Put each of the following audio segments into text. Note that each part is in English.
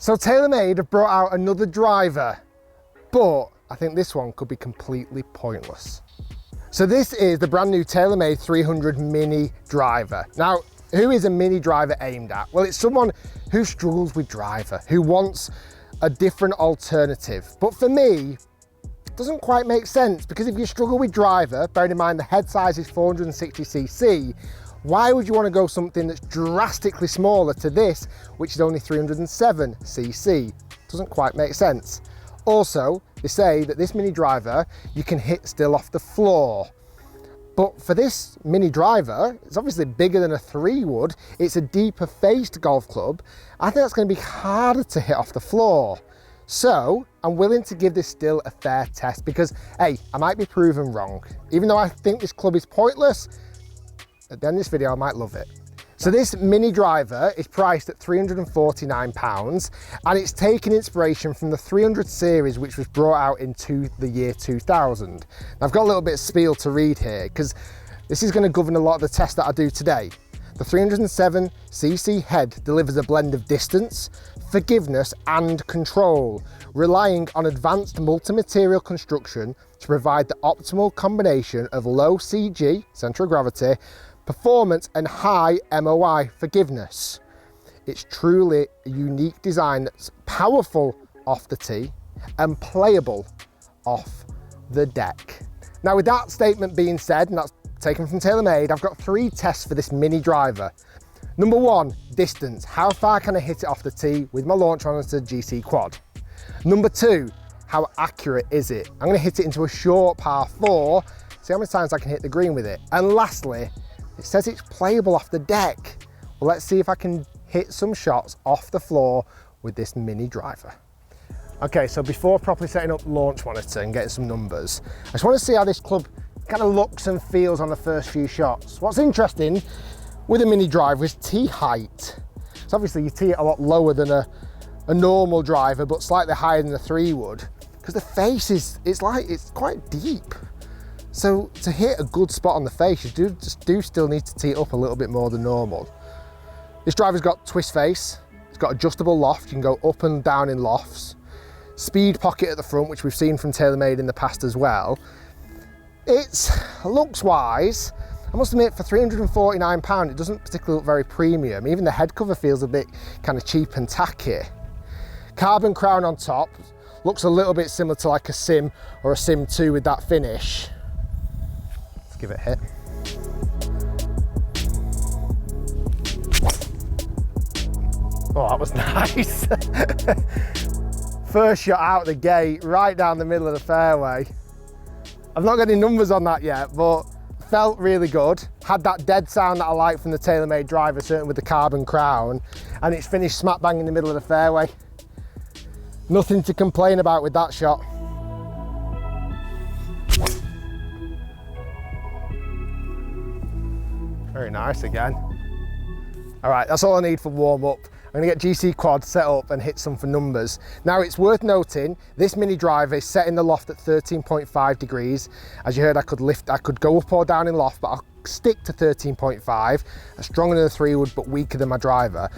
So TaylorMade have brought out another driver, but I think this one could be completely pointless. So this is the brand new TaylorMade 300 mini driver. Now, who is a mini driver aimed at? Well, it's someone who struggles with driver, who wants a different alternative. But for me, it doesn't quite make sense, because if you struggle with driver, bearing in mind the head size is 460cc, why would you want to go something that's drastically smaller to this, which is only 307cc? Doesn't quite make sense. Also, they say that this mini driver, you can hit still off the floor. But for this mini driver, it's obviously bigger than a 3 wood. It's a deeper faced golf club. I think that's going to be harder to hit off the floor. So I'm willing to give this still a fair test, because, hey, I might be proven wrong. Even though I think this club is pointless, at the end of this video, I might love it. So this mini driver is priced at £349, and it's taken inspiration from the 300 series, which was brought out into the year 2000. Now, I've got a little bit of spiel to read here, because this is going to govern a lot of the tests that I do today. The 307cc head delivers a blend of distance, forgiveness and control, relying on advanced multi-material construction to provide the optimal combination of low CG, centre of gravity, performance and high MOI, forgiveness. It's truly a unique design that's powerful off the tee and playable off the deck. Now, with that statement being said, and that's taken from TaylorMade, I've got 3 tests for this mini driver. Number 1, distance. How far can I hit it off the tee with my launch monitor GC quad? Number 2, how accurate is it? I'm going to hit it into a short par 4, see how many times I can hit the green with it. And lastly, it says it's playable off the deck. Well, let's see if I can hit some shots off the floor with this mini driver. Okay, so before properly setting up launch monitor and getting some numbers, I just want to see how this club kind of looks and feels on the first few shots. What's interesting with a mini driver is tee height. So obviously you tee it a lot lower than a normal driver, but slightly higher than the 3 wood, because the face is, it's quite deep. So to hit a good spot on the face, you do still need to tee it up a little bit more than normal. This driver's got twist face, it's got adjustable loft, you can go up and down in lofts, speed pocket at the front, which we've seen from TaylorMade in the past as well. It's, looks wise, I must admit, for £349, it doesn't particularly look very premium. Even the head cover feels a bit kind of cheap and tacky. Carbon crown on top, looks a little bit similar to like a Sim or a Sim 2 with that finish. Let's give it a hit. Oh, that was nice. First shot out the gate, right down the middle of the fairway. I've not got any numbers on that yet, but felt really good. Had that dead sound that I like from the TaylorMade driver, certainly with the carbon crown, and it's finished smack bang in the middle of the fairway. Nothing to complain about with that shot. Very nice again. All right, that's all I need for warm up. I'm gonna get GC quad set up and hit some for numbers. Now, it's worth noting, this mini driver is set in the loft at 13.5 degrees. As you heard, I could go up or down in loft, but I'll stick to 13.5. Stronger than the 3 wood, but weaker than my driver.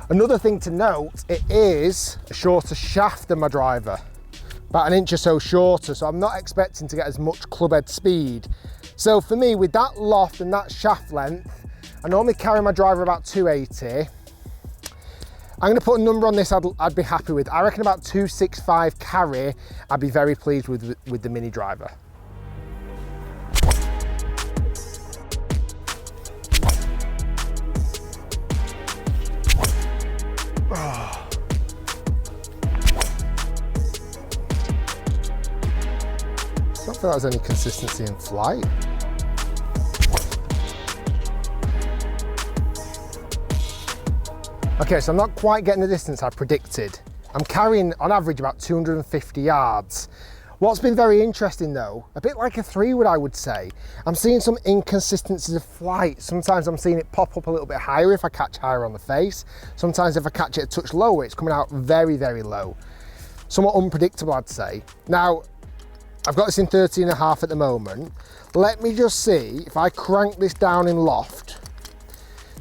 Another thing to note, it is a shorter shaft than my driver, about an inch or so shorter, so I'm not expecting to get as much club head speed. So for me, with that loft and that shaft length, I normally carry my driver about 280. I'm going to put a number on this I'd be happy with. I reckon about 265 carry, I'd be very pleased with the mini driver. Oh. I don't feel like there's any consistency in flight. Okay, so I'm not quite getting the distance I predicted. I'm carrying, on average, about 250 yards. What's been very interesting though, a bit like a 3 wood I would say, I'm seeing some inconsistencies of flight. Sometimes I'm seeing it pop up a little bit higher if I catch higher on the face. Sometimes if I catch it a touch lower, it's coming out very, very low. Somewhat unpredictable, I'd say. Now, I've got this in 13.5 at the moment. Let me just see if I crank this down in loft.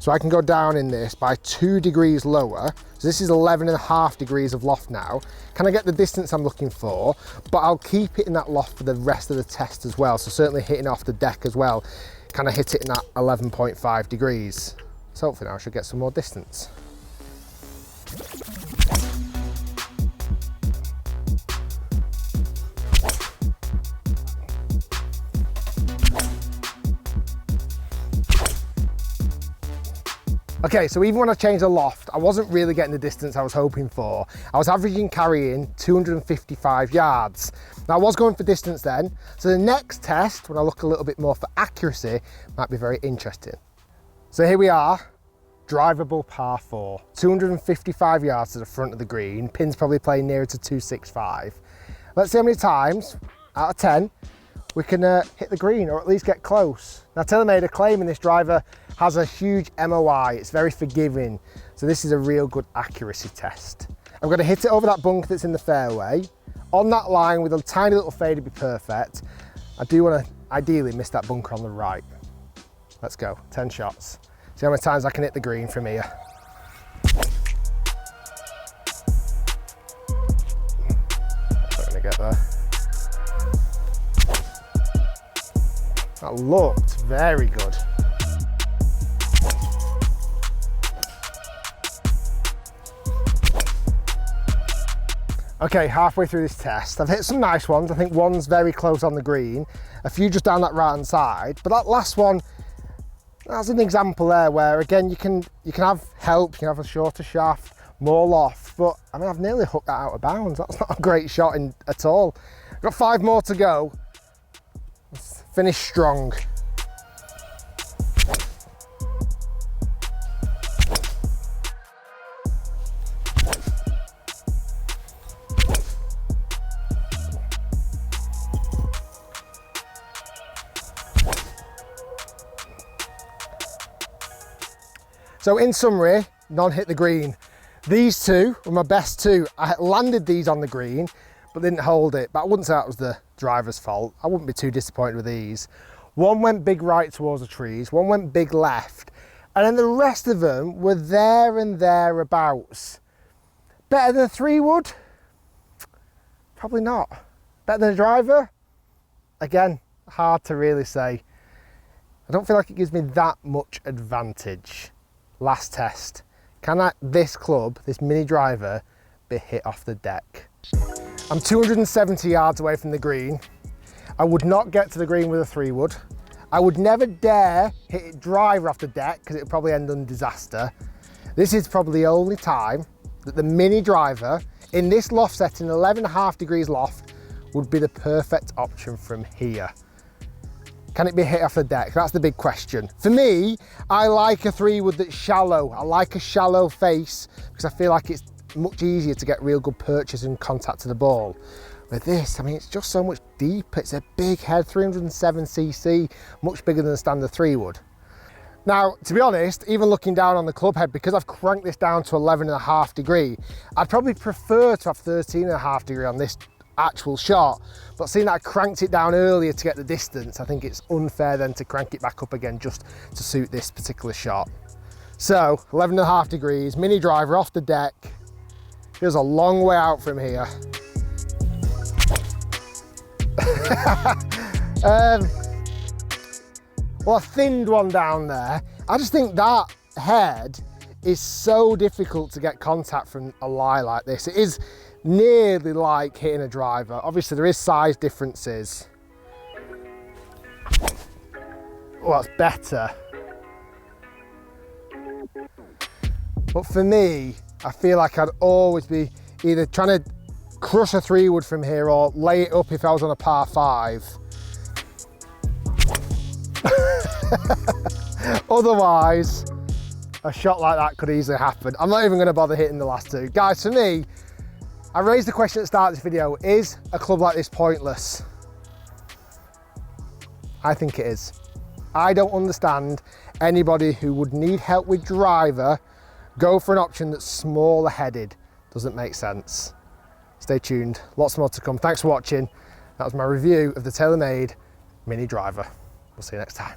So I can go down in this by 2 degrees lower. So this is 11.5 degrees of loft now. Can I get the distance I'm looking for? But I'll keep it in that loft for the rest of the test as well. So certainly hitting off the deck as well. Can I hit it in that 11.5 degrees? So hopefully now I should get some more distance. Okay, so even when I changed the loft, I wasn't really getting the distance I was hoping for. I was averaging carrying 255 yards. Now I was going for distance then, so the next test, when I look a little bit more for accuracy, might be very interesting. So here we are, drivable par 4. 255 yards to the front of the green, pin's probably playing nearer to 265. Let's see how many times, out of 10, we can hit the green or at least get close. Now TaylorMade are claiming this driver has a huge MOI, it's very forgiving. So this is a real good accuracy test. I'm gonna hit it over that bunker that's in the fairway. On that line with a tiny little fade to be perfect. I do wanna ideally miss that bunker on the right. Let's go, 10 shots. See how many times I can hit the green from here. Not gonna get there. That looked very good. Okay, halfway through this test, I've hit some nice ones. I think one's very close on the green, a few just down that right-hand side, but that last one, that's an example there where, again, you can have help, you can have a shorter shaft, more loft, but I mean, I've nearly hooked that out of bounds. That's not a great shot at all. I've got 5 more to go. Let's finish strong. So in summary, none hit the green. These two were my best two. I landed these on the green, but didn't hold it. But I wouldn't say that was the driver's fault. I wouldn't be too disappointed with these. One went big right towards the trees, one went big left, and then the rest of them were there and thereabouts. Better than a 3-wood? Probably not. Better than a driver? Again, hard to really say. I don't feel like it gives me that much advantage. Last test. Can this club, this mini driver, be hit off the deck? I'm 270 yards away from the green. I would not get to the green with a 3-wood. I would never dare hit it driver off the deck because it would probably end in disaster. This is probably the only time that the mini driver in this loft setting, 11.5 degrees loft, would be the perfect option from here. Can it be hit off the deck? That's the big question. For me, I like a 3-wood that's shallow. I like a shallow face because I feel like it's much easier to get real good purchase and contact to the ball. With this, I mean, it's just so much deeper. It's a big head, 307cc, much bigger than a standard 3-wood. Now, to be honest, even looking down on the club head, because I've cranked this down to 11.5 degree, I'd probably prefer to have 13.5 degree on this actual shot, but seeing that I cranked it down earlier to get the distance, I think it's unfair then to crank it back up again just to suit this particular shot. So 11.5 degrees, mini driver off the deck. Feels a long way out from here. Well, I thinned one down there. I just think that head is so difficult to get contact from a lie like this. It is nearly like hitting a driver. Obviously there is size differences. Oh, that's better. But for me, I feel like I'd always be either trying to crush a 3-wood from here or lay it up if I was on a par 5. Otherwise, a shot like that could easily happen. I'm not even going to bother hitting the last two. Guys, for me, I raised the question at the start of this video, is a club like this pointless? I think it is. I don't understand anybody who would need help with driver, go for an option that's smaller headed. Doesn't make sense. Stay tuned, lots more to come. Thanks for watching. That was my review of the TaylorMade mini driver. We'll see you next time.